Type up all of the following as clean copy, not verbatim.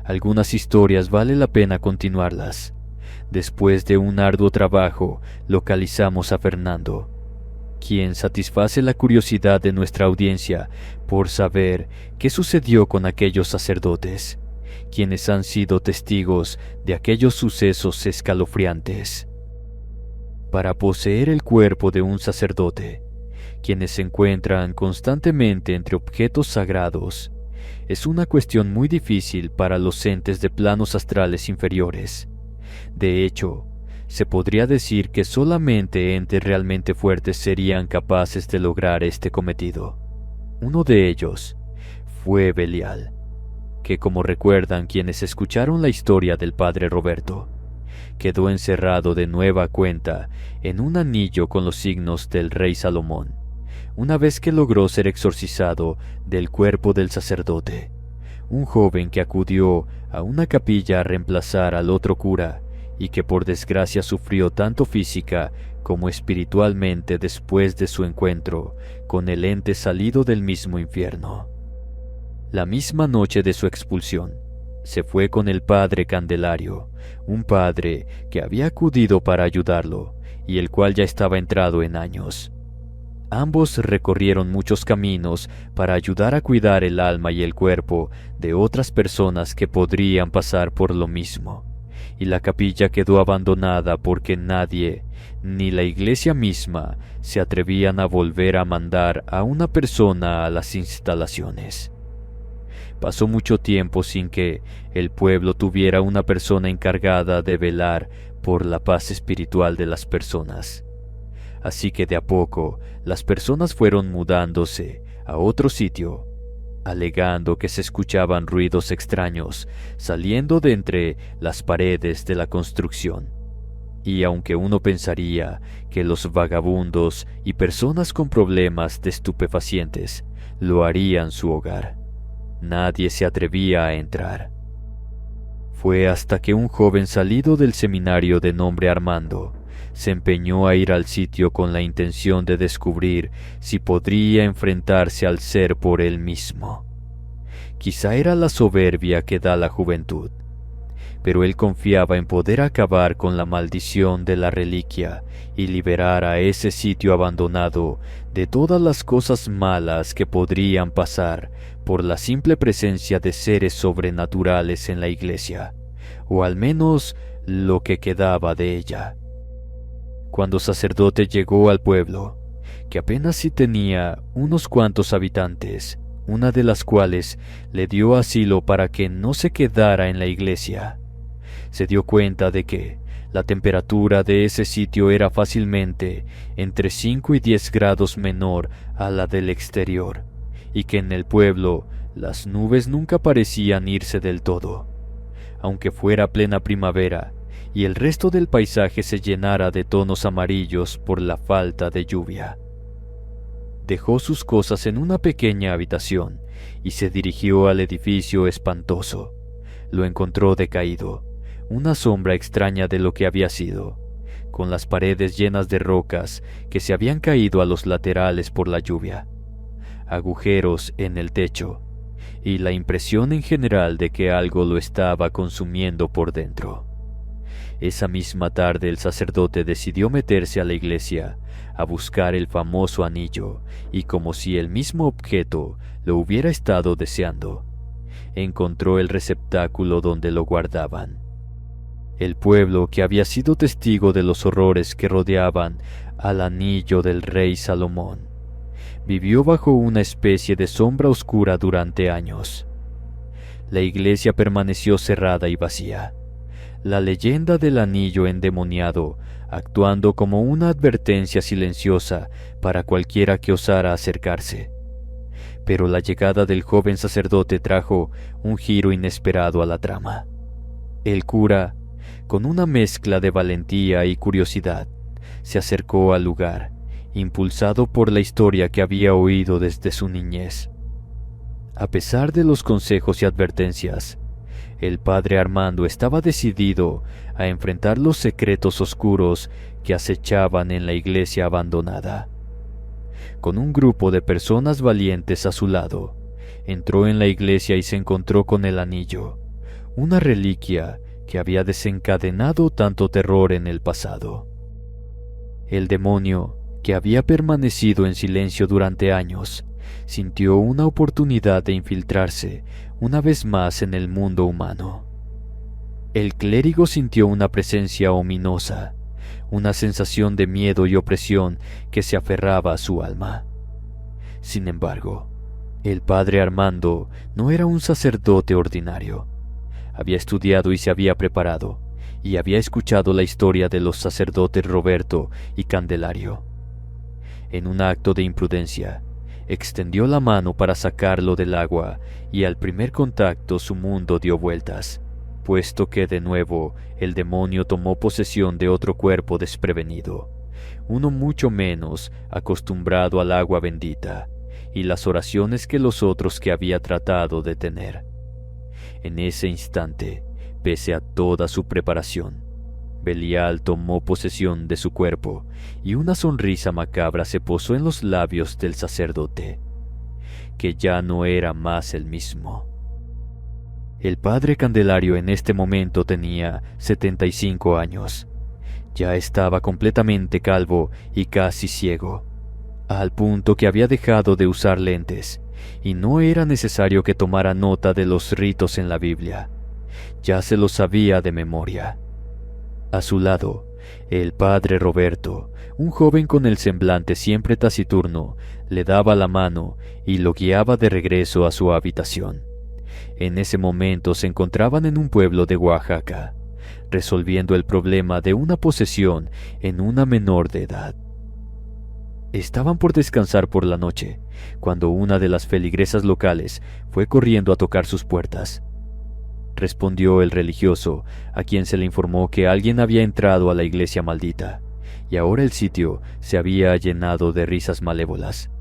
Algunas historias vale la pena continuarlas. Después de un arduo trabajo, localizamos a Fernando, quien satisface la curiosidad de nuestra audiencia por saber qué sucedió con aquellos sacerdotes, quienes han sido testigos de aquellos sucesos escalofriantes. Para poseer el cuerpo de un sacerdote, quienes se encuentran constantemente entre objetos sagrados, es una cuestión muy difícil para los entes de planos astrales inferiores. De hecho, se podría decir que solamente entes realmente fuertes serían capaces de lograr este cometido. Uno de ellos fue Belial, que, como recuerdan quienes escucharon la historia del padre Roberto, quedó encerrado de nueva cuenta en un anillo con los signos del rey Salomón, una vez que logró ser exorcizado del cuerpo del sacerdote, un joven que acudió a una capilla a reemplazar al otro cura y que por desgracia sufrió tanto física como espiritualmente después de su encuentro con el ente salido del mismo infierno. La misma noche de su expulsión, se fue con el padre Candelario, un padre que había acudido para ayudarlo y el cual ya estaba entrado en años. Ambos recorrieron muchos caminos para ayudar a cuidar el alma y el cuerpo de otras personas que podrían pasar por lo mismo, y la capilla quedó abandonada porque nadie, ni la iglesia misma, se atrevían a volver a mandar a una persona a las instalaciones. Pasó mucho tiempo sin que el pueblo tuviera una persona encargada de velar por la paz espiritual de las personas. Así que de a poco las personas fueron mudándose a otro sitio, alegando que se escuchaban ruidos extraños saliendo de entre las paredes de la construcción. Y aunque uno pensaría que los vagabundos y personas con problemas de estupefacientes lo harían su hogar, nadie se atrevía a entrar. Fue hasta que un joven salido del seminario de nombre Armando se empeñó a ir al sitio con la intención de descubrir si podría enfrentarse al ser por él mismo. Quizá era la soberbia que da la juventud, pero él confiaba en poder acabar con la maldición de la reliquia y liberar a ese sitio abandonado de todas las cosas malas que podrían pasar por la simple presencia de seres sobrenaturales en la iglesia, o al menos lo que quedaba de ella. Cuando sacerdote llegó al pueblo, que apenas si tenía unos cuantos habitantes, una de las cuales le dio asilo para que no se quedara en la iglesia, se dio cuenta de que la temperatura de ese sitio era fácilmente entre 5 y 10 grados menor a la del exterior, y que en el pueblo las nubes nunca parecían irse del todo, aunque fuera plena primavera y el resto del paisaje se llenara de tonos amarillos por la falta de lluvia. Dejó sus cosas en una pequeña habitación y se dirigió al edificio espantoso. Lo encontró decaído, una sombra extraña de lo que había sido, con las paredes llenas de rocas que se habían caído a los laterales por la lluvia, agujeros en el techo y la impresión en general de que algo lo estaba consumiendo por dentro. Esa misma tarde el sacerdote decidió meterse a la iglesia a buscar el famoso anillo y, como si el mismo objeto lo hubiera estado deseando, encontró el receptáculo donde lo guardaban. El pueblo, que había sido testigo de los horrores que rodeaban al anillo del rey Salomón, vivió bajo una especie de sombra oscura durante años. La iglesia permaneció cerrada y vacía, la leyenda del anillo endemoniado actuando como una advertencia silenciosa para cualquiera que osara acercarse. Pero la llegada del joven sacerdote trajo un giro inesperado a la trama. El cura, con una mezcla de valentía y curiosidad, se acercó al lugar, impulsado por la historia que había oído desde su niñez. A pesar de los consejos y advertencias, el padre Armando estaba decidido a enfrentar los secretos oscuros que acechaban en la iglesia abandonada. Con un grupo de personas valientes a su lado, entró en la iglesia y se encontró con el anillo, una reliquia que había desencadenado tanto terror en el pasado. El demonio, que había permanecido en silencio durante años, sintió una oportunidad de infiltrarse una vez más en el mundo humano. El clérigo sintió una presencia ominosa, una sensación de miedo y opresión que se aferraba a su alma. Sin embargo, el padre Armando no era un sacerdote ordinario. Había estudiado y se había preparado, y había escuchado la historia de los sacerdotes Roberto y Candelario. En un acto de imprudencia, extendió la mano para sacarlo del agua, y al primer contacto su mundo dio vueltas, puesto que de nuevo el demonio tomó posesión de otro cuerpo desprevenido, uno mucho menos acostumbrado al agua bendita y las oraciones que los otros que había tratado de tener. En ese instante, pese a toda su preparación, Belial tomó posesión de su cuerpo y una sonrisa macabra se posó en los labios del sacerdote, que ya no era más el mismo. El padre Candelario en este momento tenía 75 años. Ya estaba completamente calvo y casi ciego, al punto que había dejado de usar lentes, y no era necesario que tomara nota de los ritos en la Biblia. Ya se los sabía de memoria. A su lado, el padre Roberto, un joven con el semblante siempre taciturno, le daba la mano y lo guiaba de regreso a su habitación. En ese momento se encontraban en un pueblo de Oaxaca, resolviendo el problema de una posesión en una menor de edad. Estaban por descansar por la noche, cuando una de las feligresas locales fue corriendo a tocar sus puertas. Respondió el religioso, a quien se le informó que alguien había entrado a la iglesia maldita, y ahora el sitio se había llenado de risas malévolas.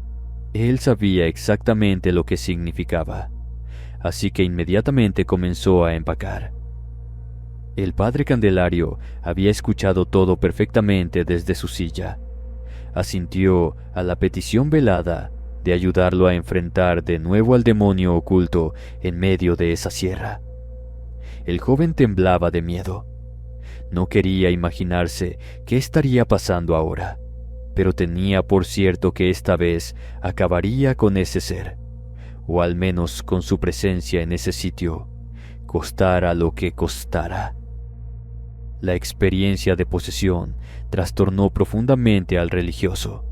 Él sabía exactamente lo que significaba, así que inmediatamente comenzó a empacar. El padre Candelario había escuchado todo perfectamente desde su silla. Asintió a la petición velada de ayudarlo a enfrentar de nuevo al demonio oculto en medio de esa sierra. El joven temblaba de miedo. No quería imaginarse qué estaría pasando ahora, pero tenía por cierto que esta vez acabaría con ese ser, o al menos con su presencia en ese sitio, costara lo que costara. La experiencia de posesión trastornó profundamente al religioso,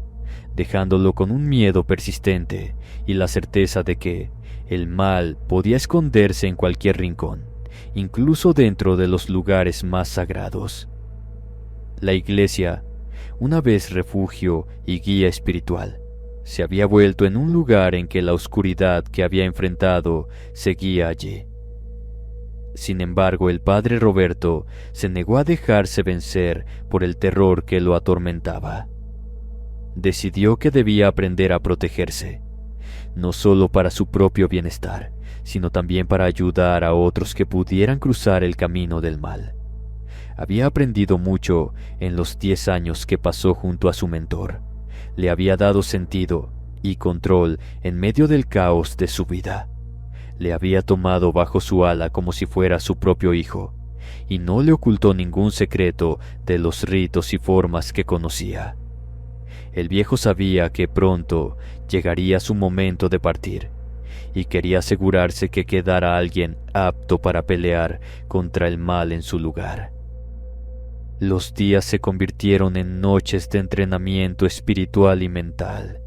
dejándolo con un miedo persistente y la certeza de que el mal podía esconderse en cualquier rincón, incluso dentro de los lugares más sagrados. La iglesia, una vez refugio y guía espiritual, se había vuelto en un lugar en que la oscuridad que había enfrentado seguía allí. Sin embargo, el padre Roberto se negó a dejarse vencer por el terror que lo atormentaba. Decidió que debía aprender a protegerse, no solo para su propio bienestar, sino también para ayudar a otros que pudieran cruzar el camino del mal. Había aprendido mucho en los 10 años que pasó junto a su mentor. Le había dado sentido y control en medio del caos de su vida. Le había tomado bajo su ala como si fuera su propio hijo, y no le ocultó ningún secreto de los ritos y formas que conocía. El viejo sabía que pronto llegaría su momento de partir, y quería asegurarse que quedara alguien apto para pelear contra el mal en su lugar. Los días se convirtieron en noches de entrenamiento espiritual y mental.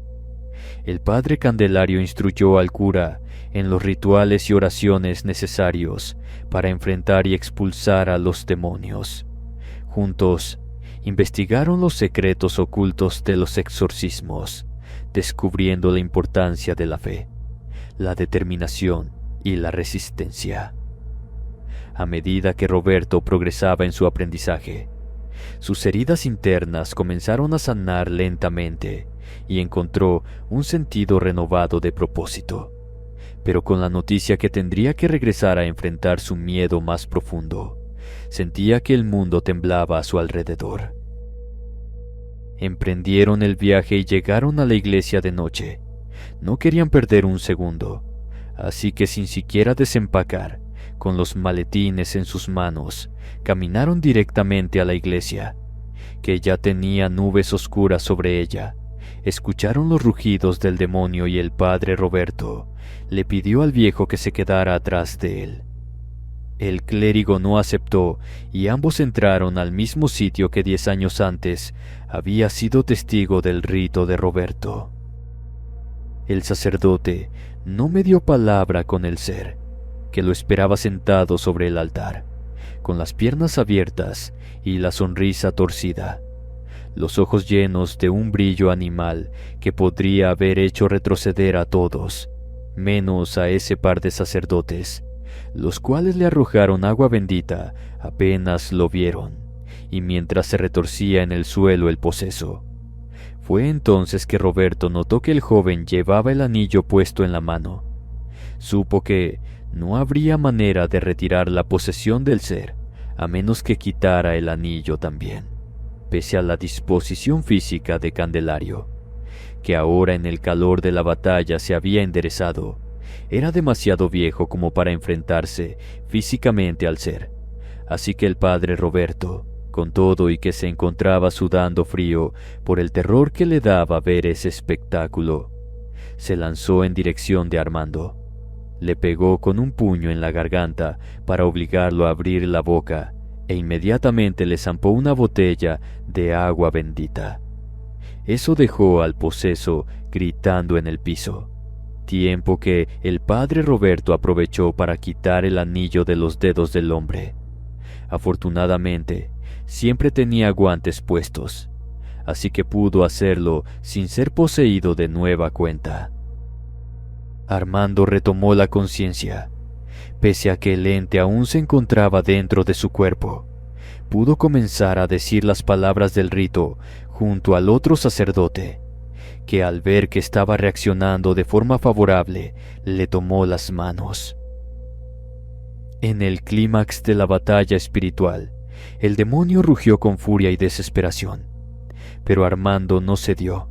El padre Candelario instruyó al cura en los rituales y oraciones necesarios para enfrentar y expulsar a los demonios. Juntos, investigaron los secretos ocultos de los exorcismos, descubriendo la importancia de la fe, la determinación y la resistencia. A medida que Roberto progresaba en su aprendizaje, sus heridas internas comenzaron a sanar lentamente y encontró un sentido renovado de propósito, pero con la noticia que tendría que regresar a enfrentar su miedo más profundo, sentía que el mundo temblaba a su alrededor. Emprendieron el viaje y llegaron a la iglesia de noche. No querían perder un segundo, así que sin siquiera desempacar, con los maletines en sus manos, caminaron directamente a la iglesia, que ya tenía nubes oscuras sobre ella. Escucharon los rugidos del demonio y el padre Roberto le pidió al viejo que se quedara atrás de él. El clérigo no aceptó y ambos entraron al mismo sitio que 10 años antes había sido testigo del rito de Roberto. El sacerdote no me dio palabra con el ser, que lo esperaba sentado sobre el altar, con las piernas abiertas y la sonrisa torcida, los ojos llenos de un brillo animal que podría haber hecho retroceder a todos, menos a ese par de sacerdotes, los cuales le arrojaron agua bendita apenas lo vieron, y mientras se retorcía en el suelo el poseso. Fue entonces que Roberto notó que el joven llevaba el anillo puesto en la mano. Supo que no habría manera de retirar la posesión del ser, a menos que quitara el anillo también, pese a la disposición física de Candelario, que ahora en el calor de la batalla se había enderezado. Era demasiado viejo como para enfrentarse físicamente al ser, así que el padre Roberto, con todo y que se encontraba sudando frío por el terror que le daba ver ese espectáculo, se lanzó en dirección de Armando. Le pegó con un puño en la garganta para obligarlo a abrir la boca e inmediatamente le zampó una botella de agua bendita. Eso dejó al poseso gritando en el piso, tiempo que el padre Roberto aprovechó para quitar el anillo de los dedos del hombre. Afortunadamente, siempre tenía guantes puestos, así que pudo hacerlo sin ser poseído de nueva cuenta. Armando retomó la conciencia. Pese a que el ente aún se encontraba dentro de su cuerpo, pudo comenzar a decir las palabras del rito junto al otro sacerdote, que al ver que estaba reaccionando de forma favorable, le tomó las manos. En el clímax de la batalla espiritual, el demonio rugió con furia y desesperación, pero Armando no cedió.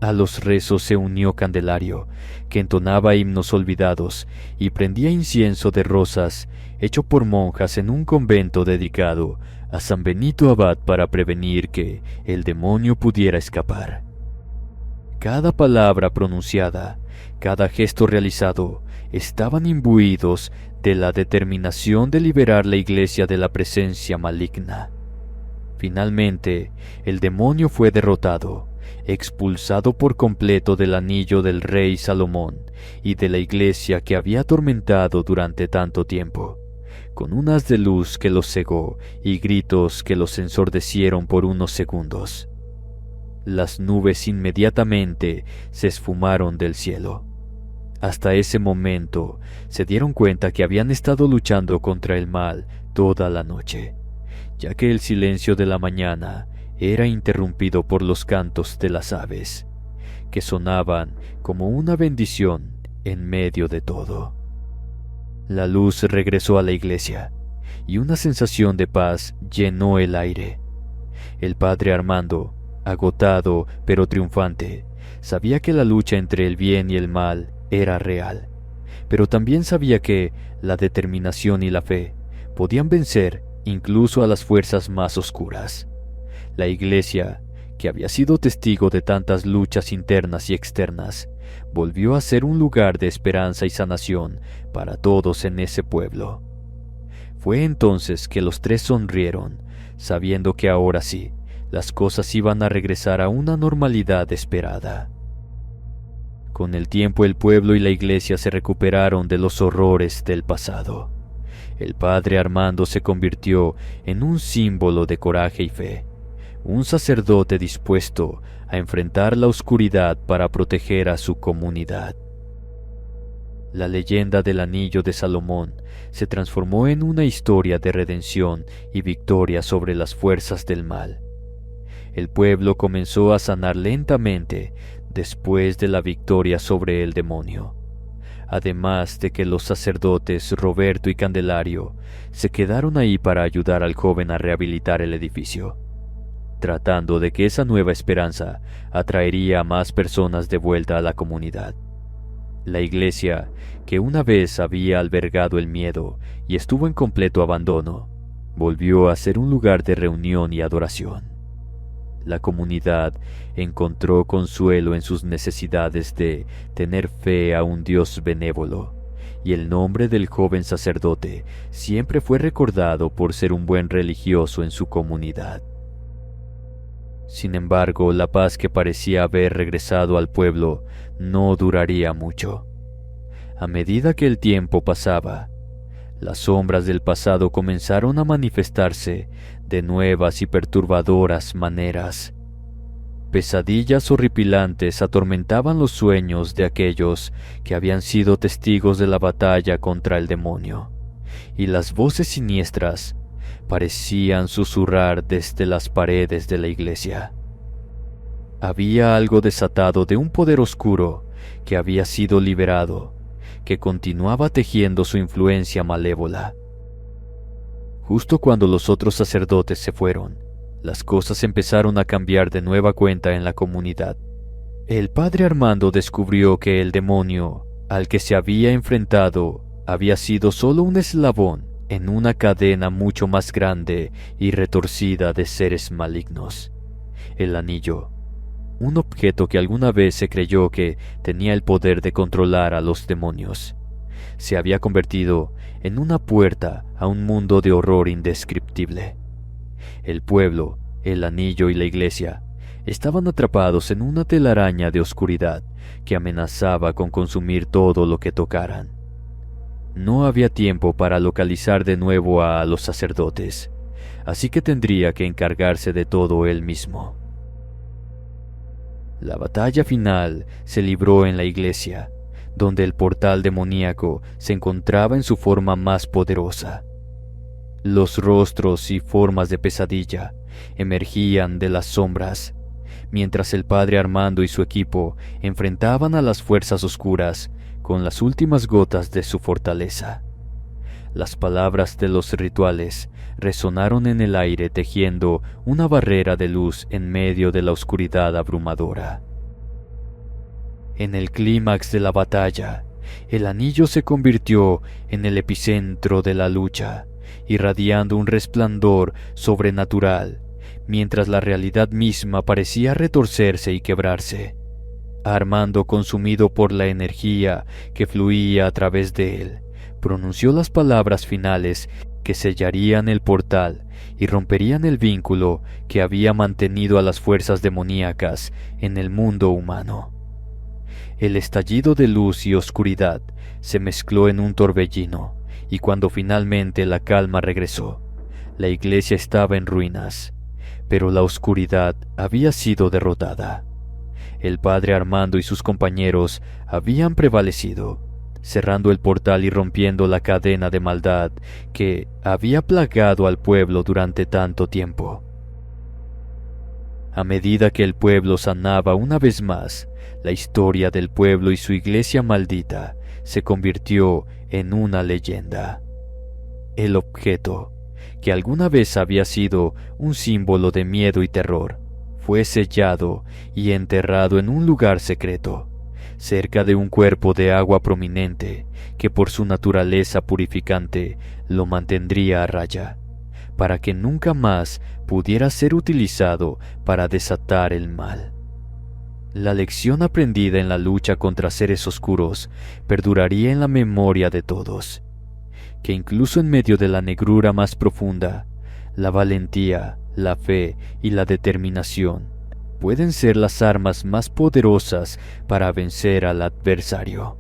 A los rezos se unió Candelario, que entonaba himnos olvidados y prendía incienso de rosas hecho por monjas en un convento dedicado a San Benito Abad para prevenir que el demonio pudiera escapar. Cada palabra pronunciada, cada gesto realizado, estaban imbuidos de la determinación de liberar la iglesia de la presencia maligna. Finalmente, el demonio fue derrotado, expulsado por completo del anillo del rey Salomón y de la iglesia que había atormentado durante tanto tiempo, con un haz de luz que los cegó y gritos que los ensordecieron por unos segundos. Las nubes inmediatamente se esfumaron del cielo. Hasta ese momento se dieron cuenta que habían estado luchando contra el mal toda la noche, ya que el silencio de la mañana era interrumpido por los cantos de las aves, que sonaban como una bendición en medio de todo. La luz regresó a la iglesia, y una sensación de paz llenó el aire. El padre Armando, agotado pero triunfante, sabía que la lucha entre el bien y el mal era real, pero también sabía que la determinación y la fe podían vencer incluso a las fuerzas más oscuras. La iglesia, que había sido testigo de tantas luchas internas y externas, volvió a ser un lugar de esperanza y sanación para todos en ese pueblo. Fue entonces que los tres sonrieron, sabiendo que ahora sí, las cosas iban a regresar a una normalidad esperada. Con el tiempo el pueblo y la iglesia se recuperaron de los horrores del pasado. El padre Armando se convirtió en un símbolo de coraje y fe, un sacerdote dispuesto a enfrentar la oscuridad para proteger a su comunidad. La leyenda del Anillo de Salomón se transformó en una historia de redención y victoria sobre las fuerzas del mal. El pueblo comenzó a sanar lentamente después de la victoria sobre el demonio, además de que los sacerdotes Roberto y Candelario se quedaron ahí para ayudar al joven a rehabilitar el edificio, tratando de que esa nueva esperanza atraería a más personas de vuelta a la comunidad. La iglesia, que una vez había albergado el miedo y estuvo en completo abandono, volvió a ser un lugar de reunión y adoración. La comunidad encontró consuelo en sus necesidades de tener fe a un Dios benévolo, y el nombre del joven sacerdote siempre fue recordado por ser un buen religioso en su comunidad. Sin embargo, la paz que parecía haber regresado al pueblo no duraría mucho. A medida que el tiempo pasaba, las sombras del pasado comenzaron a manifestarse de nuevas y perturbadoras maneras. Pesadillas horripilantes atormentaban los sueños de aquellos que habían sido testigos de la batalla contra el demonio, y las voces siniestras parecían susurrar desde las paredes de la iglesia. Había algo desatado de un poder oscuro que había sido liberado, que continuaba tejiendo su influencia malévola. Justo cuando los otros sacerdotes se fueron, las cosas empezaron a cambiar de nueva cuenta en la comunidad. El padre Armando descubrió que el demonio al que se había enfrentado había sido solo un eslabón en una cadena mucho más grande y retorcida de seres malignos. El anillo, un objeto que alguna vez se creyó que tenía el poder de controlar a los demonios, se había convertido en una puerta a un mundo de horror indescriptible. El pueblo, el anillo y la iglesia estaban atrapados en una telaraña de oscuridad que amenazaba con consumir todo lo que tocaran. No había tiempo para localizar de nuevo a los sacerdotes, así que tendría que encargarse de todo él mismo. La batalla final se libró en la iglesia, donde el portal demoníaco se encontraba en su forma más poderosa. Los rostros y formas de pesadilla emergían de las sombras, mientras el padre Armando y su equipo enfrentaban a las fuerzas oscuras con las últimas gotas de su fortaleza. Las palabras de los rituales resonaron en el aire tejiendo una barrera de luz en medio de la oscuridad abrumadora. En el clímax de la batalla, el anillo se convirtió en el epicentro de la lucha, irradiando un resplandor sobrenatural, mientras la realidad misma parecía retorcerse y quebrarse. Armando, consumido por la energía que fluía a través de él, pronunció las palabras finales que sellarían el portal y romperían el vínculo que había mantenido a las fuerzas demoníacas en el mundo humano. El estallido de luz y oscuridad se mezcló en un torbellino, y cuando finalmente la calma regresó, la iglesia estaba en ruinas, pero la oscuridad había sido derrotada. El padre Armando y sus compañeros habían prevalecido, cerrando el portal y rompiendo la cadena de maldad que había plagado al pueblo durante tanto tiempo. A medida que el pueblo sanaba una vez más, la historia del pueblo y su iglesia maldita se convirtió en una leyenda. El objeto, que alguna vez había sido un símbolo de miedo y terror, fue sellado y enterrado en un lugar secreto, cerca de un cuerpo de agua prominente que por su naturaleza purificante lo mantendría a raya, para que nunca más pudiera ser utilizado para desatar el mal. La lección aprendida en la lucha contra seres oscuros perduraría en la memoria de todos, que incluso en medio de la negrura más profunda, la valentía, la fe y la determinación pueden ser las armas más poderosas para vencer al adversario.